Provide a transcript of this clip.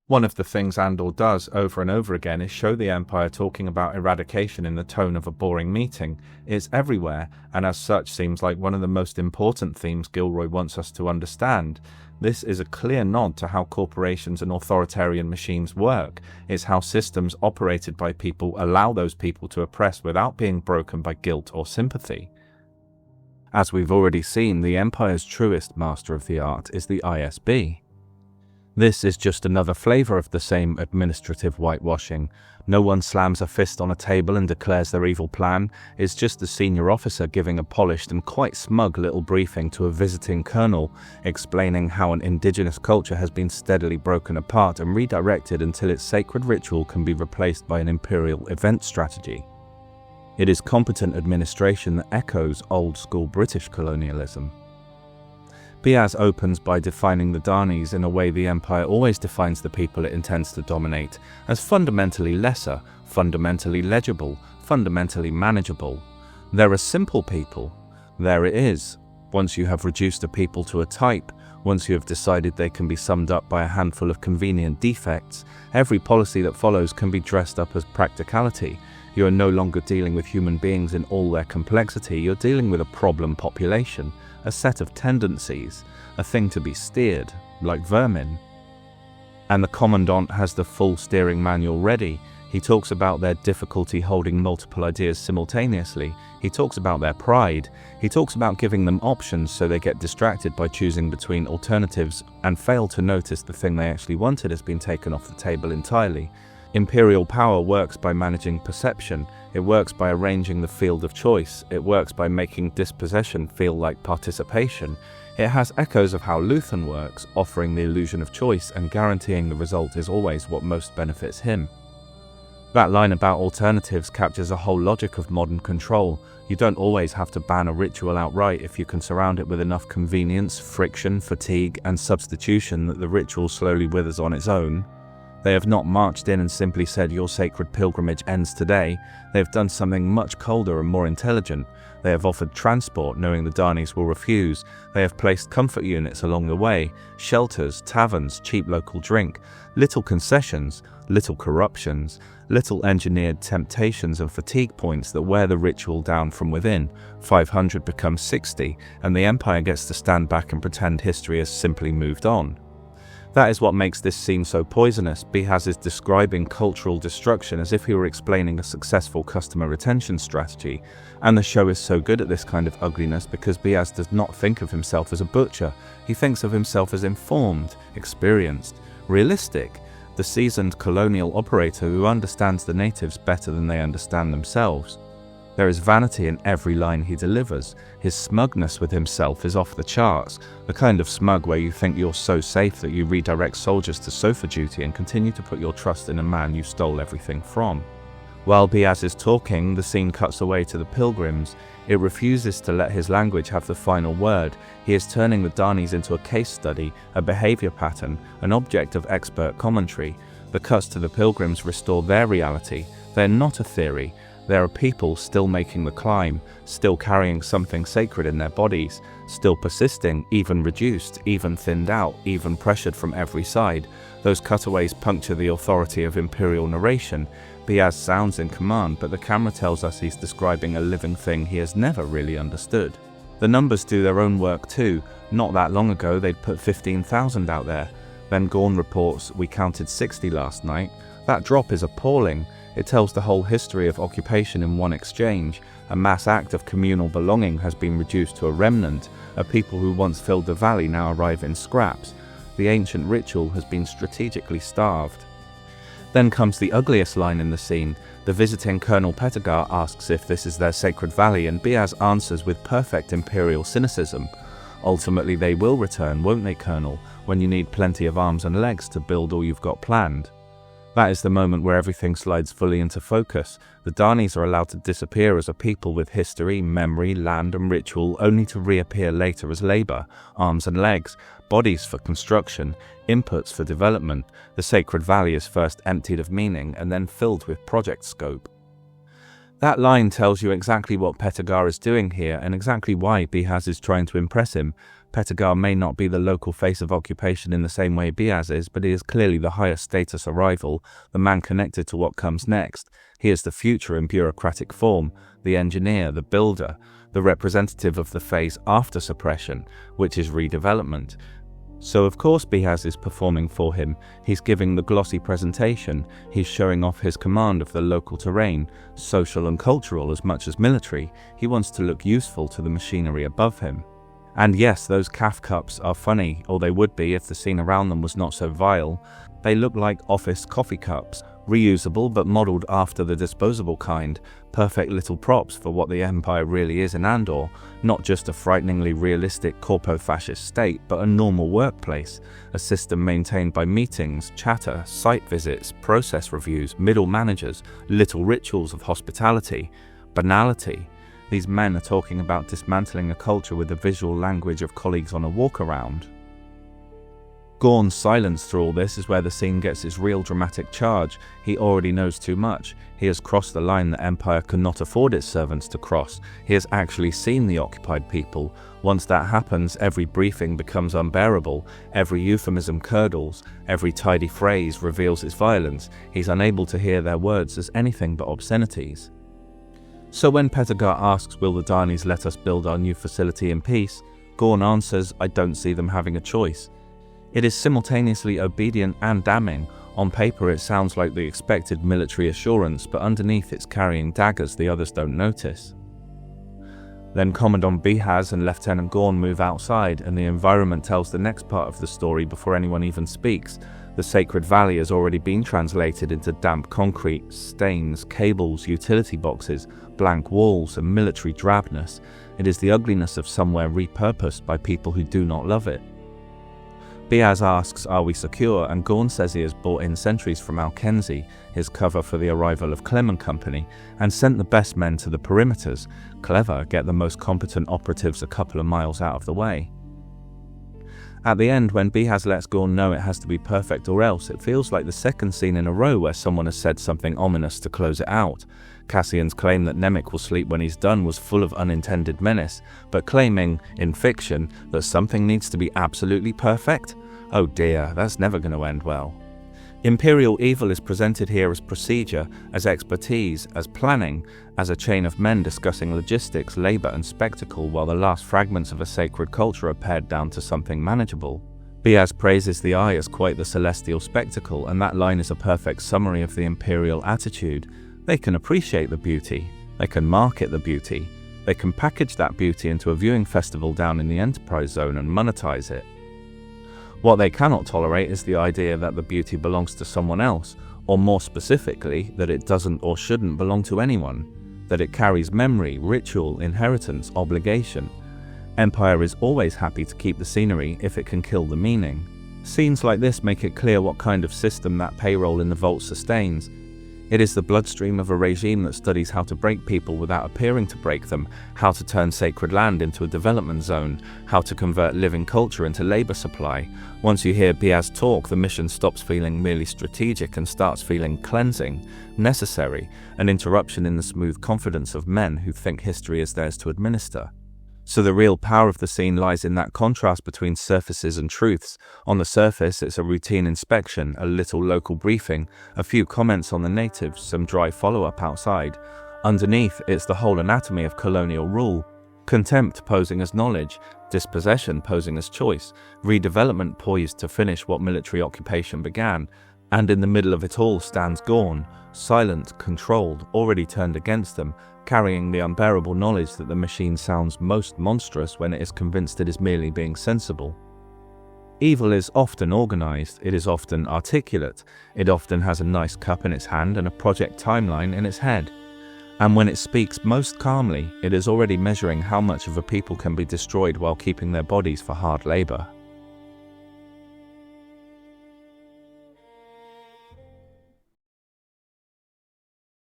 One of the things Andor does over and over again is show the Empire talking about eradication in the tone of a boring meeting. It's everywhere, and as such seems like one of the most important themes Gilroy wants us to understand. This is a clear nod to how corporations and authoritarian machines work. It's how systems operated by people allow those people to oppress without being broken by guilt or sympathy. As we've already seen, the Empire's truest master of the art is the ISB. This is just another flavor of the same administrative whitewashing. No one slams a fist on a table and declares their evil plan. It's just a senior officer giving a polished and quite smug little briefing to a visiting colonel, explaining how an indigenous culture has been steadily broken apart and redirected until its sacred ritual can be replaced by an imperial event strategy. It is competent administration that echoes old-school British colonialism. Beehaz opens by defining the Dhanis in a way the Empire always defines the people it intends to dominate, as fundamentally lesser, fundamentally legible, fundamentally manageable. They're a simple people. There it is. Once you have reduced a people to a type, once you have decided they can be summed up by a handful of convenient defects, every policy that follows can be dressed up as practicality. You are no longer dealing with human beings in all their complexity, you're dealing with a problem population, a set of tendencies, a thing to be steered, like vermin. And the Commandant has the full steering manual ready. He talks about their difficulty holding multiple ideas simultaneously. He talks about their pride. He talks about giving them options so they get distracted by choosing between alternatives and fail to notice the thing they actually wanted has been taken off the table entirely. Imperial power works by managing perception. It works by arranging the field of choice. It works by making dispossession feel like participation. It has echoes of how Luthen works, offering the illusion of choice and guaranteeing the result is always what most benefits him. That line about alternatives captures a whole logic of modern control. You don't always have to ban a ritual outright if you can surround it with enough convenience, friction, fatigue, and substitution that the ritual slowly withers on its own. They have not marched in and simply said your sacred pilgrimage ends today. They have done something much colder and more intelligent. They have offered transport knowing the Dhanis will refuse. They have placed comfort units along the way, shelters, taverns, cheap local drink, little concessions, little corruptions, little engineered temptations and fatigue points that wear the ritual down from within. 500 becomes 60, and the Empire gets to stand back and pretend history has simply moved on. That is what makes this scene so poisonous. Beehaz is describing cultural destruction as if he were explaining a successful customer retention strategy, and the show is so good at this kind of ugliness because Beehaz does not think of himself as a butcher. He thinks of himself as informed, experienced, realistic, the seasoned colonial operator who understands the natives better than they understand themselves. There is vanity in every line he delivers. His smugness with himself is off the charts, the kind of smug where you think you're so safe that you redirect soldiers to sofa duty and continue to put your trust in a man you stole everything from. While Beehaz is talking, the scene cuts away to the pilgrims. It refuses to let his language have the final word. He is turning the Dhanis into a case study, a behavior pattern, an object of expert commentary. The cuts to the pilgrims restore their reality. They're not a theory. There are people still making the climb, still carrying something sacred in their bodies, still persisting, even reduced, even thinned out, even pressured from every side. Those cutaways puncture the authority of imperial narration. Beehaz sounds in command, but the camera tells us he's describing a living thing he has never really understood. The numbers do their own work too. Not that long ago they'd put 15,000 out there. Then Gorn reports, "We counted 60 last night." That drop is appalling. It tells the whole history of occupation in one exchange. A mass act of communal belonging has been reduced to a remnant. A people who once filled the valley now arrive in scraps. The ancient ritual has been strategically starved. Then comes the ugliest line in the scene. The visiting Colonel Pettigar asks if this is their sacred valley, and Beehaz answers with perfect imperial cynicism. Ultimately they will return, won't they, Colonel, when you need plenty of arms and legs to build all you've got planned? That is the moment where everything slides fully into focus. The Dhanis are allowed to disappear as a people with history, memory, land and ritual, only to reappear later as labour, arms and legs, bodies for construction, inputs for development. The sacred valley is first emptied of meaning and then filled with project scope. That line tells you exactly what Pettigar is doing here and exactly why Beehaz is trying to impress him. Pettigar may not be the local face of occupation in the same way Beehaz is, but he is clearly the highest status arrival, the man connected to what comes next. He is the future in bureaucratic form, the engineer, the builder, the representative of the phase after suppression, which is redevelopment. So of course Beehaz is performing for him. He's giving the glossy presentation, he's showing off his command of the local terrain, social and cultural as much as military. He wants to look useful to the machinery above him. And yes, those calf cups are funny, or they would be if the scene around them was not so vile. They look like office coffee cups, reusable but modelled after the disposable kind, perfect little props for what the Empire really is in Andor, not just a frighteningly realistic corpo-fascist state, but a normal workplace, a system maintained by meetings, chatter, site visits, process reviews, middle managers, little rituals of hospitality, banality. These men are talking about dismantling a culture with the visual language of colleagues on a walk-around. Gorn's silence through all this is where the scene gets its real dramatic charge. He already knows too much. He has crossed the line that Empire cannot afford its servants to cross. He has actually seen the occupied people. Once that happens, every briefing becomes unbearable, every euphemism curdles, every tidy phrase reveals its violence. He's unable to hear their words as anything but obscenities. So when Pettigar asks, will the Dhanis let us build our new facility in peace, Gorn answers, I don't see them having a choice. It is simultaneously obedient and damning. On paper it sounds like the expected military assurance, but underneath it's carrying daggers the others don't notice. Then Commandant Beehaz and Lieutenant Gorn move outside, and the environment tells the next part of the story before anyone even speaks. The Sacred Valley has already been translated into damp concrete, stains, cables, utility boxes, blank walls, and military drabness. It is the ugliness of somewhere repurposed by people who do not love it. Beehaz asks, are we secure? And Gorn says he has brought in sentries from Alkenzi, his cover for the arrival of Clem and company, and sent the best men to the perimeters. Clever, get the most competent operatives a couple of miles out of the way. At the end, when Beehaz lets Gorn know it has to be perfect or else, it feels like the second scene in a row where someone has said something ominous to close it out. Cassian's claim that Nemik will sleep when he's done was full of unintended menace, but claiming, in fiction, that something needs to be absolutely perfect? Oh dear, that's never going to end well. Imperial evil is presented here as procedure, as expertise, as planning, as a chain of men discussing logistics, labour and spectacle, while the last fragments of a sacred culture are pared down to something manageable. Beehaz praises the eye as quite the celestial spectacle, and that line is a perfect summary of the Imperial attitude. They can appreciate the beauty, they can market the beauty, they can package that beauty into a viewing festival down in the Enterprise Zone and monetize it. What they cannot tolerate is the idea that the beauty belongs to someone else, or more specifically, that it doesn't or shouldn't belong to anyone, that it carries memory, ritual, inheritance, obligation. Empire is always happy to keep the scenery if it can kill the meaning. Scenes like this make it clear what kind of system that payroll in the vault sustains. It is the bloodstream of a regime that studies how to break people without appearing to break them, how to turn sacred land into a development zone, how to convert living culture into labor supply. Once you hear Beehaz talk, the mission stops feeling merely strategic and starts feeling cleansing, necessary, an interruption in the smooth confidence of men who think history is theirs to administer. So the real power of the scene lies in that contrast between surfaces and truths. On the surface, it's a routine inspection, a little local briefing, a few comments on the natives, some dry follow-up outside. Underneath, it's the whole anatomy of colonial rule. Contempt posing as knowledge, dispossession posing as choice, redevelopment poised to finish what military occupation began. And in the middle of it all stands Gorn, silent, controlled, already turned against them, carrying the unbearable knowledge that the machine sounds most monstrous when it is convinced it is merely being sensible. Evil is often organized, it is often articulate, it often has a nice cup in its hand and a project timeline in its head. And when it speaks most calmly, it is already measuring how much of a people can be destroyed while keeping their bodies for hard labor.